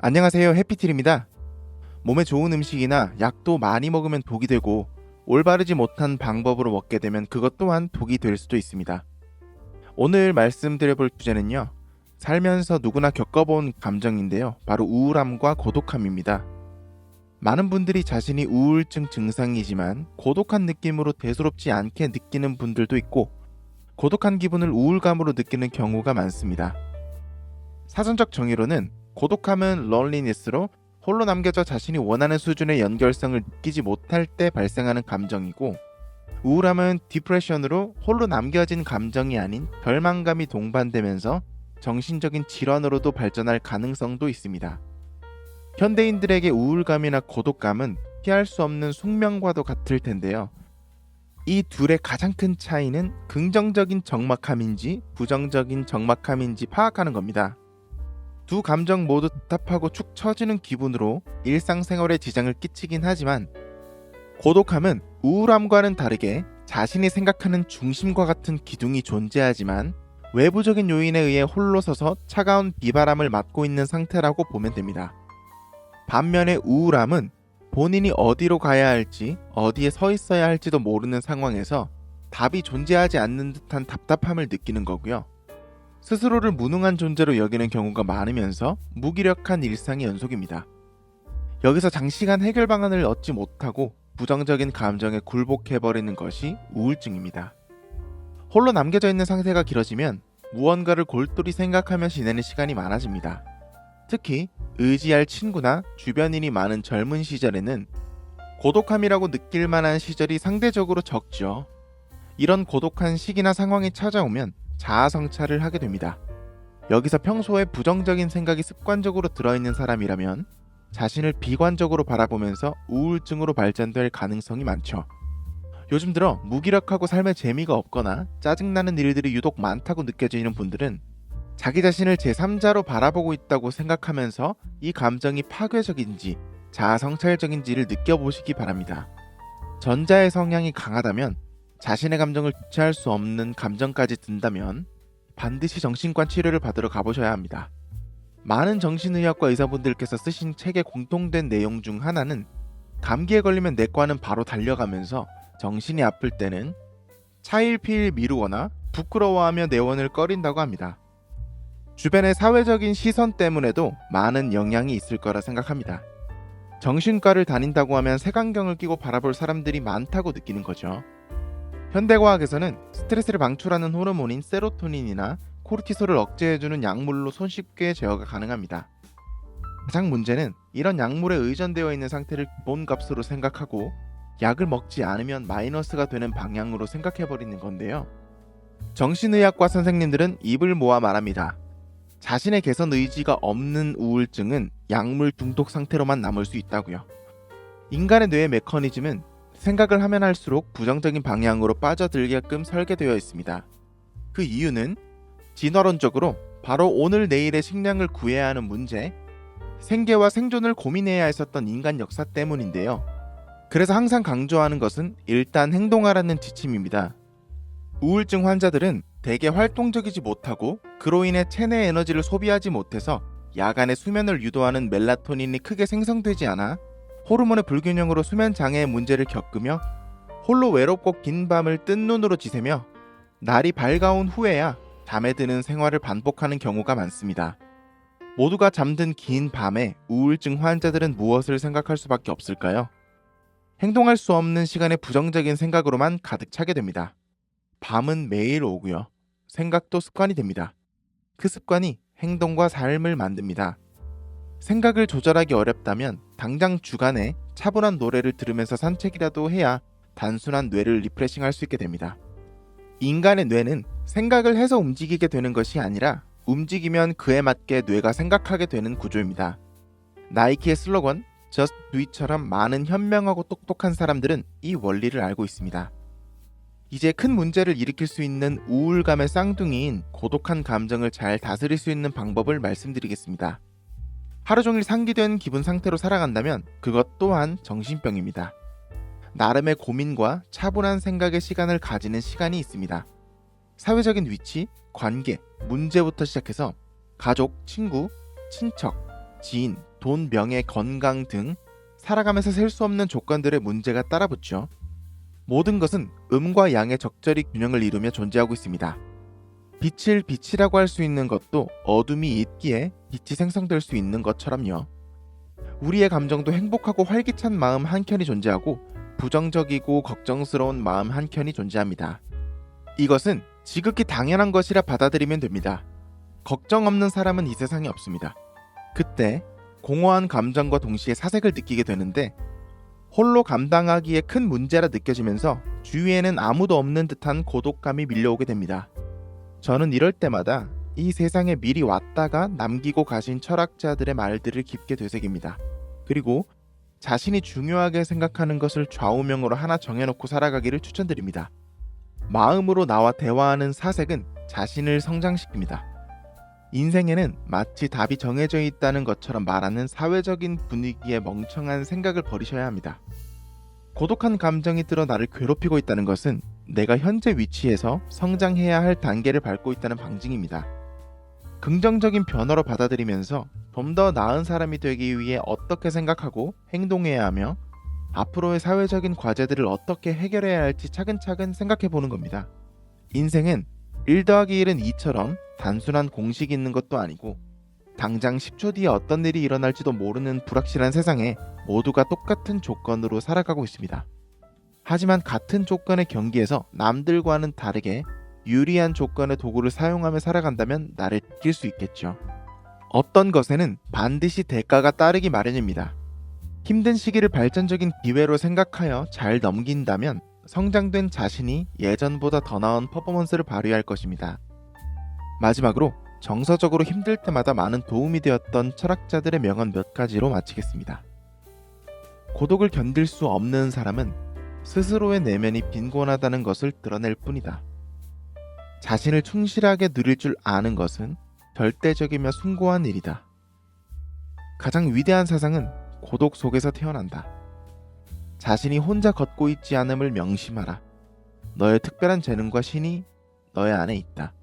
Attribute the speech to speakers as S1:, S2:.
S1: 안녕하세요, 해피틸입니다. 몸에 좋은 음식이나 약도 많이 먹으면 독이 되고 올바르지 못한 방법으로 먹게 되면 그것 또한 독이 될 수도 있습니다. 오늘 말씀드려볼 주제는요, 살면서 누구나 겪어본 감정인데요, 바로 우울함과 고독함입니다. 많은 분들이 자신이 우울증 증상이지만 고독한 느낌으로 대수롭지 않게 느끼는 분들도 있고, 고독한 기분을 우울감으로 느끼는 경우가 많습니다. 사전적 정의로는 고독함은 loneliness로 홀로 남겨져 자신이 원하는 수준의 연결성을 느끼지 못할 때 발생하는 감정이고, 우울함은 디프레션으로 홀로 남겨진 감정이 아닌 절망감이 동반되면서 정신적인 질환으로도 발전할 가능성도 있습니다. 현대인들에게 우울감이나 고독감은 피할 수 없는 숙명과도 같을 텐데요. 이 둘의 가장 큰 차이는 긍정적인 적막함인지 부정적인 적막함인지 파악하는 겁니다. 두 감정 모두 답답하고 축 처지는 기분으로 일상생활에 지장을 끼치긴 하지만, 고독함은 우울함과는 다르게 자신이 생각하는 중심과 같은 기둥이 존재하지만 외부적인 요인에 의해 홀로 서서 차가운 비바람을 맞고 있는 상태라고 보면 됩니다. 반면에 우울함은 본인이 어디로 가야 할지, 어디에 서 있어야 할지도 모르는 상황에서 답이 존재하지 않는 듯한 답답함을 느끼는 거고요. 스스로를 무능한 존재로 여기는 경우가 많으면서 무기력한 일상의 연속입니다. 여기서 장시간 해결 방안을 얻지 못하고 부정적인 감정에 굴복해버리는 것이 우울증입니다. 홀로 남겨져 있는 상태가 길어지면 무언가를 골똘히 생각하며 지내는 시간이 많아집니다. 특히 의지할 친구나 주변인이 많은 젊은 시절에는 고독함이라고 느낄 만한 시절이 상대적으로 적죠. 이런 고독한 시기나 상황이 찾아오면 자아 성찰을 하게 됩니다. 여기서 평소에 부정적인 생각이 습관적으로 들어있는 사람이라면 자신을 비관적으로 바라보면서 우울증으로 발전될 가능성이 많죠. 요즘 들어 무기력하고 삶에 재미가 없거나 짜증나는 일들이 유독 많다고 느껴지는 분들은 자기 자신을 제3자로 바라보고 있다고 생각하면서 이 감정이 파괴적인지 자아 성찰적인지를 느껴보시기 바랍니다. 전자의 성향이 강하다면, 자신의 감정을 주체할 수 없는 감정까지 든다면 반드시 정신과 치료를 받으러 가보셔야 합니다. 많은 정신의학과 의사분들께서 쓰신 책의 공통된 내용 중 하나는, 감기에 걸리면 내과는 바로 달려가면서 정신이 아플 때는 차일피일 미루거나 부끄러워하며 내원을 꺼린다고 합니다. 주변의 사회적인 시선 때문에도 많은 영향이 있을 거라 생각합니다. 정신과를 다닌다고 하면 색안경을 끼고 바라볼 사람들이 많다고 느끼는 거죠. 현대과학에서는 스트레스를 방출하는 호르몬인 세로토닌이나 코르티솔을 억제해주는 약물로 손쉽게 제어가 가능합니다. 가장 문제는 이런 약물에 의존되어 있는 상태를 기본값으로 생각하고 약을 먹지 않으면 마이너스가 되는 방향으로 생각해버리는 건데요. 정신의학과 선생님들은 입을 모아 말합니다. 자신의 개선 의지가 없는 우울증은 약물 중독 상태로만 남을 수 있다고요. 인간의 뇌의 메커니즘은 생각을 하면 할수록 부정적인 방향으로 빠져들게끔 설계되어 있습니다. 그 이유는 진화론적으로 바로 오늘 내일의 식량을 구해야 하는 문제, 생계와 생존을 고민해야 했었던 인간 역사 때문인데요. 그래서 항상 강조하는 것은 일단 행동하라는 지침입니다. 우울증 환자들은 대개 활동적이지 못하고 그로 인해 체내 에너지를 소비하지 못해서 야간에 수면을 유도하는 멜라토닌이 크게 생성되지 않아 호르몬의 불균형으로 수면 장애의 문제를 겪으며 홀로 외롭고 긴 밤을 뜬 눈으로 지새며 날이 밝아온 후에야 잠에 드는 생활을 반복하는 경우가 많습니다. 모두가 잠든 긴 밤에 우울증 환자들은 무엇을 생각할 수밖에 없을까요? 행동할 수 없는 시간에 부정적인 생각으로만 가득 차게 됩니다. 밤은 매일 오고요. 생각도 습관이 됩니다. 그 습관이 행동과 삶을 만듭니다. 생각을 조절하기 어렵다면 당장 주간에 차분한 노래를 들으면서 산책이라도 해야 단순한 뇌를 리프레싱할 수 있게 됩니다. 인간의 뇌는 생각을 해서 움직이게 되는 것이 아니라 움직이면 그에 맞게 뇌가 생각하게 되는 구조입니다. 나이키의 슬로건 Just Do It처럼 많은 현명하고 똑똑한 사람들은 이 원리를 알고 있습니다. 이제 큰 문제를 일으킬 수 있는 우울감의 쌍둥이인 고독한 감정을 잘 다스릴 수 있는 방법을 말씀드리겠습니다. 하루 종일 상기된 기분 상태로 살아간다면 그것 또한 정신병입니다. 나름의 고민과 차분한 생각의 시간을 가지는 시간이 있습니다. 사회적인 위치, 관계, 문제부터 시작해서 가족, 친구, 친척, 지인, 돈, 명예, 건강 등 살아가면서 셀 수 없는 조건들의 문제가 따라붙죠. 모든 것은 음과 양의 적절히 균형을 이루며 존재하고 있습니다. 빛을 빛이라고 할 수 있는 것도 어둠이 있기에 빛이 생성될 수 있는 것처럼요. 우리의 감정도 행복하고 활기찬 마음 한켠이 존재하고 부정적이고 걱정스러운 마음 한켠이 존재합니다. 이것은 지극히 당연한 것이라 받아들이면 됩니다. 걱정 없는 사람은 이 세상에 없습니다. 그때 공허한 감정과 동시에 사색을 느끼게 되는데 홀로 감당하기에 큰 문제라 느껴지면서 주위에는 아무도 없는 듯한 고독감이 밀려오게 됩니다. 저는 이럴 때마다 이 세상에 미리 왔다가 남기고 가신 철학자들의 말들을 깊게 되새깁니다. 그리고 자신이 중요하게 생각하는 것을 좌우명으로 하나 정해놓고 살아가기를 추천드립니다. 마음으로 나와 대화하는 사색은 자신을 성장시킵니다. 인생에는 마치 답이 정해져 있다는 것처럼 말하는 사회적인 분위기에 멍청한 생각을 버리셔야 합니다. 고독한 감정이 들어 나를 괴롭히고 있다는 것은 내가 현재 위치에서 성장해야 할 단계를 밟고 있다는 방증입니다. 긍정적인 변화로 받아들이면서 좀 더 나은 사람이 되기 위해 어떻게 생각하고 행동해야 하며 앞으로의 사회적인 과제들을 어떻게 해결해야 할지 차근차근 생각해 보는 겁니다. 인생은 1 더하기 1은 2처럼 단순한 공식이 있는 것도 아니고 당장 10초 뒤에 어떤 일이 일어날지도 모르는 불확실한 세상에 모두가 똑같은 조건으로 살아가고 있습니다. 하지만 같은 조건의 경기에서 남들과는 다르게 유리한 조건의 도구를 사용하며 살아간다면 나를 지킬 수 있겠죠. 어떤 것에는 반드시 대가가 따르기 마련입니다. 힘든 시기를 발전적인 기회로 생각하여 잘 넘긴다면 성장된 자신이 예전보다 더 나은 퍼포먼스를 발휘할 것입니다. 마지막으로 정서적으로 힘들 때마다 많은 도움이 되었던 철학자들의 명언 몇 가지로 마치겠습니다. 고독을 견딜 수 없는 사람은 스스로의 내면이 빈곤하다는 것을 드러낼 뿐이다. 자신을 충실하게 누릴 줄 아는 것은 절대적이며 숭고한 일이다. 가장 위대한 사상은 고독 속에서 태어난다. 자신이 혼자 걷고 있지 않음을 명심하라. 너의 특별한 재능과 신이 너의 안에 있다.